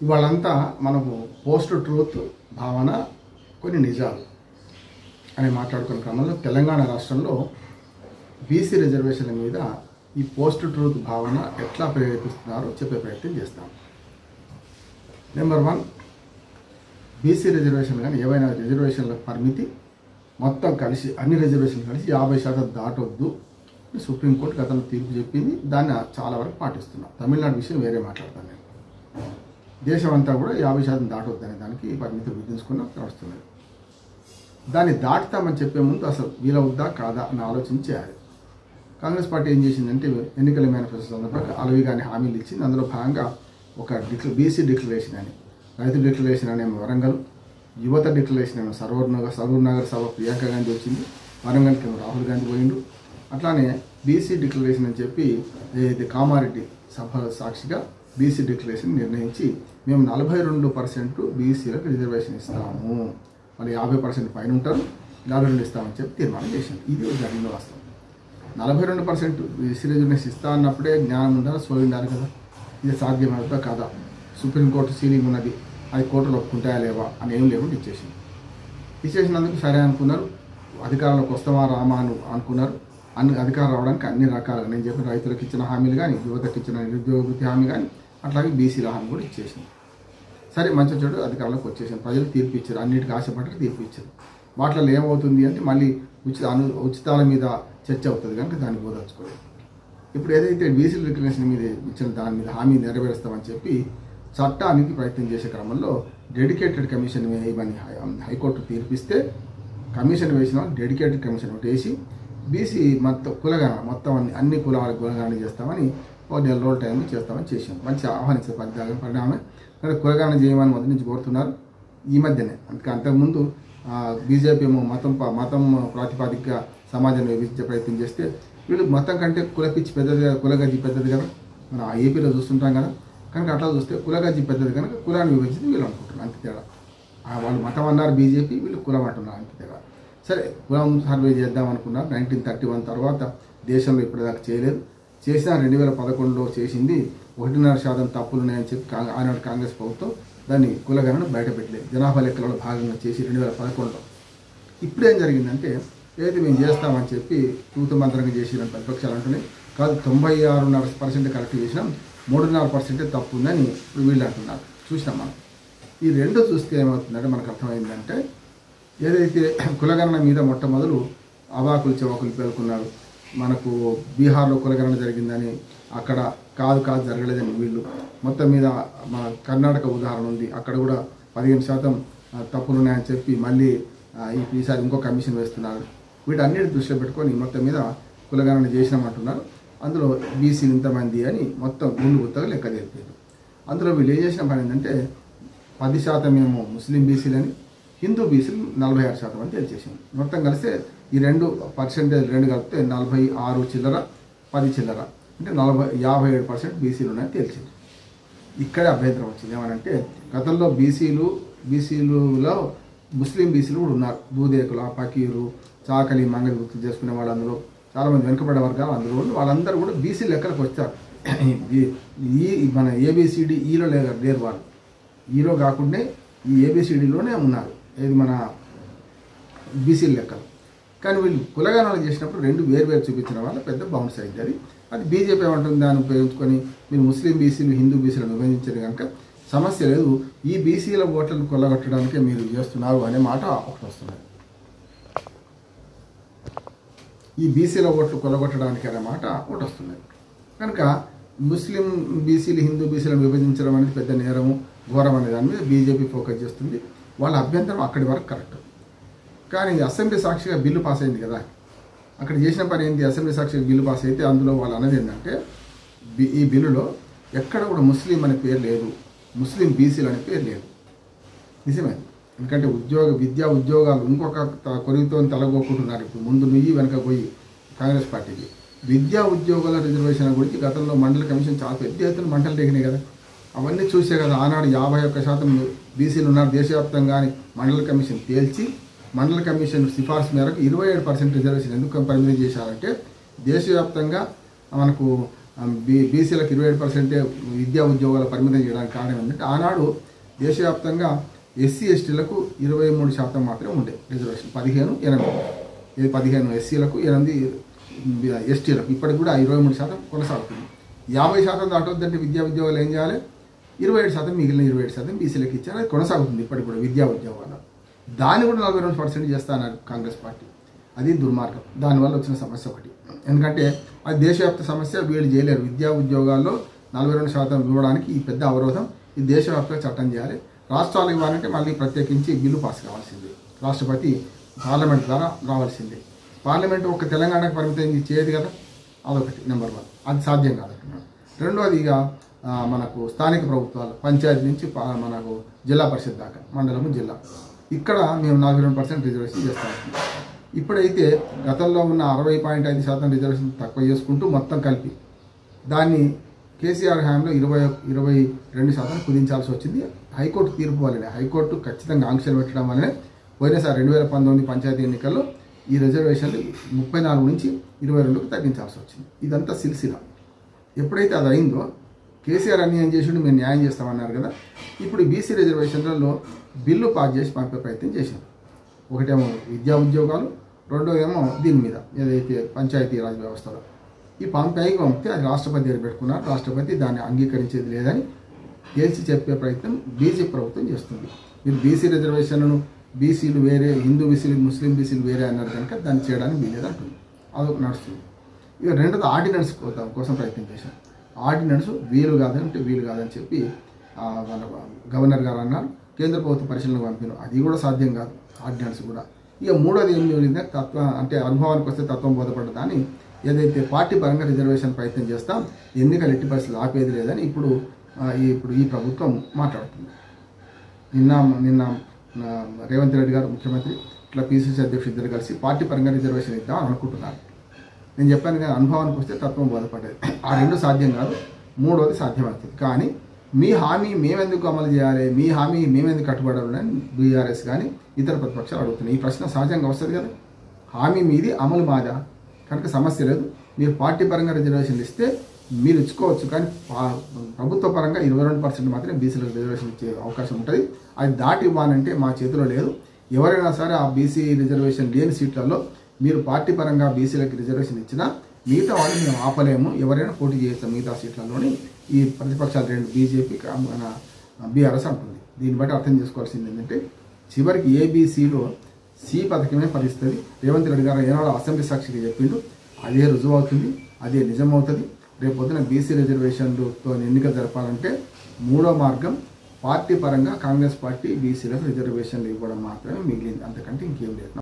ఇవాళంతా మనకు post truth భావన కొన్ని నిజాలు అని మాట్లాడుకున్న క్రమంలో తెలంగాణ రాష్ట్రంలో బీసీ రిజర్వేషన్ల మీద ఈ పోస్ట్ ట్రూత్ భావన ఎట్లా ప్రేరేపిస్తున్నారో చెప్పే ప్రయత్నం చేస్తాం. నెంబర్ 1, బీసీ రిజర్వేషన్ కానీ ఏవైనా రిజర్వేషన్ల పరిమితి మొత్తం కలిసి అన్ని రిజర్వేషన్లు కలిసి 50% దాటొద్దు సుప్రీంకోర్టు గతంలో తీర్పు చెప్పింది. దాన్ని చాలా వరకు పాటిస్తున్నాం. తమిళనాడు విషయం వేరే మాట్లాడతాను నేను. దేశం అంతా కూడా 50% దాటొద్దు అనే దానికి పరిమితి విధించుకున్న నడుస్తున్నది. దాన్ని దాటుతామని చెప్పే ముందు అసలు వీలవుద్దా కాదా అని ఆలోచించేయాలి. కాంగ్రెస్ పార్టీ ఏం చేసిందంటే ఎన్నికల మేనిఫెస్టో సందర్భంగా అలవిగానే హామీలు ఇచ్చింది. అందులో భాగంగా ఒక బీసీ డిక్లరేషన్ అని, రైతు డిక్లరేషన్ అనేమో వరంగల్, యువత డిక్లరేషన్ ఏమో సరూర్ నగర్ సభ ప్రియాంక గాంధీ వచ్చింది, వరంగల్కి ఏమో రాహుల్ గాంధీ పోయిండు. అట్లానే బీసీ డిక్లరేషన్ అని చెప్పి ఏదైతే కామారెడ్డి సభ సాక్షిగా బీసీ డిక్లరేషన్ నిర్ణయించి మేము 42% బీసీలకు రిజర్వేషన్ ఇస్తాము, వాళ్ళు 50% పైన ఉంటారు, 42 ఇస్తామని చెప్పి తీర్మానం చేసింది. ఇది జరిగిన వాస్తవం. 42% బీసీ రిజర్వేషన్ ఇస్తా అన్నప్పుడే జ్ఞానం ఉండాలి, సోయి ఉండాలి కదా. ఇది సాధ్యమవుతా కాదా, సుప్రీంకోర్టు సీలింగ్ ఉన్నది, అది కోర్టులో ఒప్పుకుంటాయా లేవా అని ఏం లేకుండా ఇచ్చేసినందుకు సరే అనుకున్నారు. అధికారంలోకి వస్తామా రామా అనుకున్నారు. అధికారం రావడానికి అన్ని రకాలుగా నేను చెప్పిన రైతులకు ఇచ్చిన హామీలు కానీ, యువతకు ఇచ్చిన నిరుద్యోగ వృత్తి హామీ కానీ, అట్లాగే బీసీల హామీ కూడా ఇచ్చేసింది. సరే మంచి చెడు అధికారంలోకి వచ్చేసాను. ప్రజలు తీర్పు ఇచ్చారు, అన్నిటికీ ఆశపడ్డారు, తీర్పు ఇచ్చారు. వాటిలో ఏమవుతుంది అంటే మళ్ళీ ఉచితాల మీద చర్చ అవుతుంది కనుక దాన్ని బోధించుకోలేదు. ఇప్పుడు ఏదైతే బీసీ రికగ్నిషన్ మీద ఇచ్చిన దాని మీద హామీ నెరవేరుస్తామని చెప్పి చట్టానికి ప్రయత్నం చేసే క్రమంలో డెడికేటెడ్ కమిషన్ వేయమని హైకోర్టు తీర్పిస్తే కమిషన్ వేసిన డెడికేటెడ్ కమిషన్ ఒకటి వేసి బీసీ కులగణ మొత్తం అన్ని కులాలకు కులగణ చేస్తామని 1 నెల రోజుల టైం చేస్తామని చేసాం. మంచి ఆహ్వానించే పరిణామం. కానీ కులగణ చేయమని మొదటి నుంచి కోరుతున్నారు ఈ మధ్యనే. అంతకుముందు బీజేపీ ఏమో మతం ప్రాతిపాదిక సమాజాన్ని విభజించే ప్రయత్నం చేస్తే వీళ్ళు మతం కంటే కులపిచ్చి పెద్దది కదా, కులగజ్జి పెద్దది కదా, మనం ఏపీలో చూస్తుంటాం కదా. కనుక అట్లా చూస్తే కులగజ్జి పెద్దది కనుక కులాన్ని విభజించి వీళ్ళు అనుకుంటున్నారు, అంతే తేడా. వాళ్ళు మతం అన్నారు బీజేపీ, వీళ్ళు కులం అంటున్నారు, అంతే తేడా. సరే కులం సర్వే చేద్దాం అనుకున్నారు. 1931 తర్వాత దేశంలో ఇప్పటిదాకా చేయలేదు. చేసిన 2011లో చేసింది 1.5% తప్పులు ఉన్నాయని చెప్పి ఆనాడు కాంగ్రెస్ ప్రభుత్వం దాన్ని కులగణను బయటపెట్టలేదు. జనాభా లెక్కలలో భాగంగా చేసి 2011లో. ఇప్పుడేం జరిగిందంటే ఏదైతే మేము చేస్తామని చెప్పి తూతు మంత్రంగా చేసిన ప్రతిపక్షాలు అంటున్నాయి. కాదు 96.5% కరెక్ట్ చేసినాం, 3.5% తప్పు ఉందని ఇప్పుడు వీళ్ళు అంటున్నారు. చూసినాం మనం. ఈ రెండు చూస్తే ఏమవుతుందంటే మనకు అర్థమైందంటే ఏదైతే కులగణన మీద మొట్టమొదలు అవాకులు చెవాకులు పేర్కొన్నారు. మనకు బీహార్లో కులగణన జరిగిందని, అక్కడ కాదు జరగలేదని వీళ్ళు. మొత్తం మీద మన కర్ణాటక ఉదాహరణ ఉంది, అక్కడ కూడా 15% తప్పులు ఉన్నాయని చెప్పి మళ్ళీ ఈసారి ఇంకో కమిషన్ వేస్తున్నారు. వీటన్నిటి దృష్టిలో పెట్టుకొని మొత్తం మీద కులగణన చేసినామంటున్నారు. అందులో బీసీలు ఇంతమంది అని మొత్తం గుండు గుత్తగా లెక్క తెలిపారు. అందులో వీళ్ళు ఏం చేసిన పని ఏంటంటే 10% ఏమో ముస్లిం బీసీలని, హిందూ బీసీలు 46% అని తెలిసేసింది. మొత్తం కలిస్తే ఈ 2% కలిపితే 46 చిల్లర 10 చిల్లర అంటే 57% బీసీలు ఉన్నాయని తెలిసింది. ఇక్కడే అభ్యంతరం వచ్చింది. ఏమనంటే గతంలో బీసీలలో ముస్లిం బీసీలు కూడా ఉన్నారు. దూదేకుల, పకీరు, చాకలి, మంగళి వృత్తులు చేసుకునే వాళ్ళు అందులో చాలామంది వెనుకబడ్డ వర్గాలు అందులో వాళ్ళందరూ కూడా బీసీ లెక్కలకు వచ్చారు. మన ఏబిసిడి ఈలో లేరు వాళ్ళు. ఈలో కాకుండా ఈ ఏబిసిడిలోనే ఉన్నారు, ఏది మన బీసీ లెక్కలు. కానీ వీళ్ళు కులగణన చేసినప్పుడు 2 వేరు చూపించిన వల్ల పెద్ద బౌన్స్ అయింది. అది బీజేపీ ఏమంటుంది, దాన్ని ఉపయోగించుకొని మీరు ముస్లిం బీసీలు హిందూ బీసీలను విభజించారు కనుక సమస్య లేదు, ఈ బీసీల ఓట్లను కొల్లగొట్టడానికే మీరు చేస్తున్నారు అనే మాట ఒకటి వస్తున్నది. ఈ బీసీల ఓట్లు కొల్లగొట్టడానికి అనే మాట ఒకటి వస్తున్నది. కనుక ముస్లిం బీసీలు హిందూ బీసీలను విభజించడం అనేది పెద్ద నేరము, ఘోరం అనే దాని మీద బీజేపీ ఫోకస్ చేస్తుంది. వాళ్ళ అభ్యంతరం అక్కడి వరకు కరెక్ట్. కానీ అసెంబ్లీ సాక్షిగా బిల్లు పాస్ అయింది కదా, అక్కడ చేసిన పని ఏంటి? అసెంబ్లీ సాక్షిగా బిల్లు పాస్ అయితే అందులో వాళ్ళు అన్నది ఏంటంటే ఈ బిల్లులో ఎక్కడ కూడా ముస్లిం అనే పేరు లేదు, ముస్లిం బీసీలు అనే పేరు లేదు. నిజమే, ఎందుకంటే విద్యా ఉద్యోగాలు ఇంకొక కొరిగితో తలగొక్కుంటున్నారు. ఇప్పుడు ముందు నుయ్యి వెనక పోయి కాంగ్రెస్ పార్టీకి విద్యా ఉద్యోగాల రిజర్వేషన్ గురించి గతంలో మండల కమిషన్ చాలా పెద్ద ఎత్తున మంటలు దిగినాయి కదా. అవన్నీ చూసే కదా ఆనాడు 51% బీసీలు ఉన్నారు దేశవ్యాప్తంగానే మండల కమిషన్ తేల్చి మండల కమిషన్ సిఫార్సు మేరకు 27% రిజర్వేషన్ ఎందుకు పరిమితం చేశారంటే దేశవ్యాప్తంగా మనకు బీసీలకు 27% విద్యా ఉద్యోగాల పరిమితం చేయడానికి కారణం ఏంటంటే ఆనాడు దేశవ్యాప్తంగా ఎస్సీ ఎస్టీలకు 23% మాత్రమే ఉండే రిజర్వేషన్. 15 ఎస్సీలకు 8 ఎస్టీలకు. ఇప్పటికి కూడా 23% కొనసాగుతుంది. 50% దాటొద్దంటే విద్యా ఉద్యోగాలు ఏం చేయాలి? 27%, మిగిలిన 27% బీసీలకు ఇచ్చారు. అది కొనసాగుతుంది ఇప్పటికి కూడా విద్యా ఉద్యోగాలు. దాన్ని కూడా 42% చేస్తానన్నారు కాంగ్రెస్ పార్టీ. అది దుర్మార్గం. దానివల్ల వచ్చిన సమస్య ఒకటి. ఎందుకంటే అది దేశవ్యాప్త సమస్య, వీళ్ళు చేయలేరు. విద్యా ఉద్యోగాల్లో 42% ఇవ్వడానికి ఈ పెద్ద అవరోధం. ఈ దేశవ్యాప్తంగా చట్టం చేయాలి. రాష్ట్రాలు ఇవ్వాలంటే మళ్ళీ ప్రత్యేకించి బిల్లు పాస్ కావాల్సిందే, రాష్ట్రపతి పార్లమెంట్ ద్వారా రావాల్సిందే. పార్లమెంట్ ఒక తెలంగాణకు పరిమితం చేయదు కదా, అదొకటి నెంబర్ 1. అది సాధ్యం కాదంటున్నాడు. రెండోది ఇక మనకు స్థానిక ప్రభుత్వాలు, పంచాయతీ నుంచి మనకు జిల్లా పరిషత్ దాకా, మండలము, జిల్లా, ఇక్కడ మేము 42% రిజర్వేషన్ చేస్తాం. ఇప్పుడైతే గతంలో ఉన్న 60.5% రిజర్వేషన్ తక్కువ చేసుకుంటూ మొత్తం కలిపి దాన్ని కేసీఆర్ హయాంలో 22% కుదించాల్సి వచ్చింది. హైకోర్టు తీర్పు వల్లనే, హైకోర్టు ఖచ్చితంగా ఆంక్షలు పెట్టడం వల్లనే పోయినసారి 2019 పంచాయతీ ఎన్నికల్లో ఈ రిజర్వేషన్లు 34 నుంచి 22కు తగ్గించాల్సి వచ్చింది. ఇదంతా సిల్సిలా. ఎప్పుడైతే అది అయిందో కేసీఆర్ అన్యాయం చేసిండు, మేము న్యాయం చేస్తామన్నారు కదా. ఇప్పుడు బీసీ రిజర్వేషన్లలో బిల్లు పాస్ చేసి పంపే ప్రయత్నం చేశారు. ఒకటేమో విద్యా ఉద్యోగాలు, రెండో ఏమో దీని మీద ఏదైతే పంచాయతీరాజ్ వ్యవస్థలో ఈ పంపితే అది రాష్ట్రపతి దగ్గర పెట్టుకున్నారు. రాష్ట్రపతి దాన్ని అంగీకరించేది లేదని తేల్చి చెప్పే ప్రయత్నం బీజేపీ ప్రభుత్వం చేస్తుంది. మీరు బీసీ రిజర్వేషన్లను బీసీలు వేరే, హిందూ బీసీలు, ముస్లిం బీసీలు వేరే అన్నారు కనుక దాన్ని చేయడానికి వీలేదు అంటుంది. అదొక నడుస్తుంది. ఇక రెండోది ఆర్డినెన్స్ కోసం ప్రయత్నం చేశారు. ఆర్డినెన్స్ వీలు కాదని చెప్పి వాళ్ళ గవర్నర్ గారు అన్నారు. కేంద్ర ప్రభుత్వ పరిశీలనకు పంపిన అది కూడా సాధ్యం కాదు, ఆర్డినెన్స్ కూడా. ఇక మూడోది ఏం జరిగిందంటే అంటే అనుభవానికి వస్తే తత్వం బోధపడ్డదాన్ని ఏదైతే పార్టీ పరంగా రిజర్వేషన్ ప్రయత్నం చేస్తాం, ఎన్నికలు ఎట్టి పరిస్థితులు ఆపేది లేదని ఇప్పుడు ఈ ప్రభుత్వం మాట్లాడుతుంది. నిన్న రేవంత్ రెడ్డి గారు ముఖ్యమంత్రి ఇట్లా పిసిసి అధ్యక్షుడు ఇద్దరు కలిసి పార్టీ పరంగా రిజర్వేషన్ ఇద్దామని అనుకుంటున్నారు. నేను చెప్పాను కానీ అనుభవానికి వస్తే తత్వం బోధపడ్డది. ఆ రెండు సాధ్యం కాదు, మూడోది సాధ్యమవుతుంది. కానీ మీ హామీ మేమెందుకు అమలు చేయాలి, మీ హామీ మేమెందుకు కట్టుబడాలని బీఆర్ఎస్ కానీ ఇతర ప్రతిపక్షాలు అడుగుతున్నాయి. ఈ ప్రశ్న సహజంగా వస్తుంది కదా. హామీ మీది, అమలు మాదా కనుక సమస్య లేదు. మీరు పార్టీ పరంగా రిజర్వేషన్లు ఇస్తే మీరు ఇచ్చుకోవచ్చు, కానీ ప్రభుత్వ పరంగా 22% మాత్రమే బీసీలకు రిజర్వేషన్ ఇచ్చే అవకాశం ఉంటుంది. అది దాటి ఇవ్వాలంటే మా చేతిలో లేదు. ఎవరైనా సరే ఆ బీసీ రిజర్వేషన్ లేని సీట్లలో మీరు పార్టీ పరంగా బీసీలకు రిజర్వేషన్ ఇచ్చినా మిగతా వాళ్ళు మేము ఆపలేము, ఎవరైనా పోటీ చేస్తాం మిగతా సీట్లలోని ఈ ప్రతిపక్షాలు రెండు బీజేపీ మన బీఆర్ఎస్ అంటుంది. దీన్ని బట్టి అర్థం చేసుకోవాల్సింది ఏంటంటే చివరికి ఏబీసీలో సి పథకమే ఫలిస్తుంది. రేవంత్ రెడ్డి గారు ఏనాడు అసెంబ్లీ సాక్షిగా చెప్పిండు, అదే రుజువు అవుతుంది, అదే నిజమవుతుంది. రేపు పొద్దున బీసీ రిజర్వేషన్లతో ఎన్నిక జరపాలంటే మూడో మార్గం పార్టీ పరంగా కాంగ్రెస్ పార్టీ బీసీలకు రిజర్వేషన్లు ఇవ్వడం మాత్రమే మిగిలింది, అంతకంటే ఇంకేం లేదు.